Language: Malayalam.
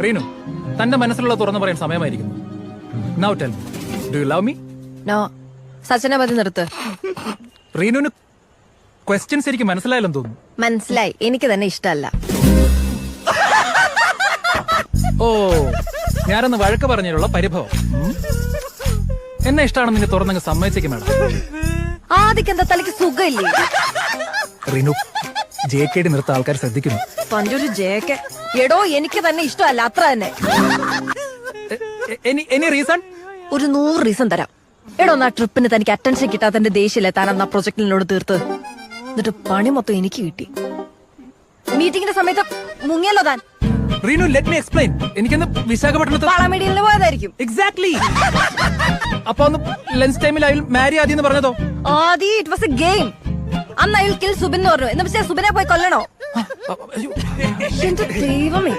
റീനു, തന്റെ മനസ്സിലുള്ള തുറന്നു പറയാൻ സമയമായിരിക്കുന്നു. Now tell me, do you love me? No. സച്ചിനെ മതി നിർത്ത്. റീനുവിന് ക്വസ്റ്റ്യൻസ് എനിക്ക് മനസ്സിലായില്ലെന്ന് തോന്നുന്നു. മനസ്സിലായി, എനിക്ക് തന്നെ ഇഷ്ടമല്ല. ഓ, ഞാനൊന്ന് വഴക്ക് പറഞ്ഞതിലുള്ള പരിഭവം. എന്നെ ഇഷ്ടമാണെന്ന് നിന്നെ തുറന്നങ്ങ് സമ്മതിച്ചേക്ക് മാഡം. ആദ്യം എന്താ തലയ്ക്ക് സുഖമില്ലേ? റീനു, JKD നിർത്ത ആൾക്കാർ ശ്രദ്ധിക്കുന്നു. തന്റെ ഒരു ജേക്കെ. എടോ, എനിക്ക് തന്നെ ഇഷ്ടമല്ല, അത്ര തന്നെ. Any reason? ഒരു 100 റീസൺ തരാം. എടോ, ആ ട്രിപ്പിന് തനിക്ക് അറ്റൻഷൻ കിട്ടാത്തതിന്റെ ദേഷ്യല്ലേ താൻ അന്ന് ആ പ്രൊജക്ടിനോട് തീർത്ത്. എന്നിട്ട് പണി മൊത്തം എനിക്ക് കിട്ടി. മീറ്റിംഗിന്റെ സമയത്ത് മുങ്ങിയല്ലോ താൻ. Reenu, let me explain. എനിക്കൊന്ന് വിശാഖപട്ടണത്ത് വളമീഡിയലിന് പോയതായിരിക്കും. എക്സാക്ട്ലി. അപ്പൊ ഒന്ന് ലഞ്ച് ടൈമിൽ അയാൾ മാരി ആദ്യം പറഞ്ഞതോ? ആദി, ഇറ്റ് വാസ് എ ഗെയിം. അന്ന് അയാൾ കിൽ സുബിൻ എന്ന് പറഞ്ഞു. എന്ന് വെച്ചാൽ സുബിനെ പോയി കൊല്ലണോ? എന്റെ ദൈവമേ.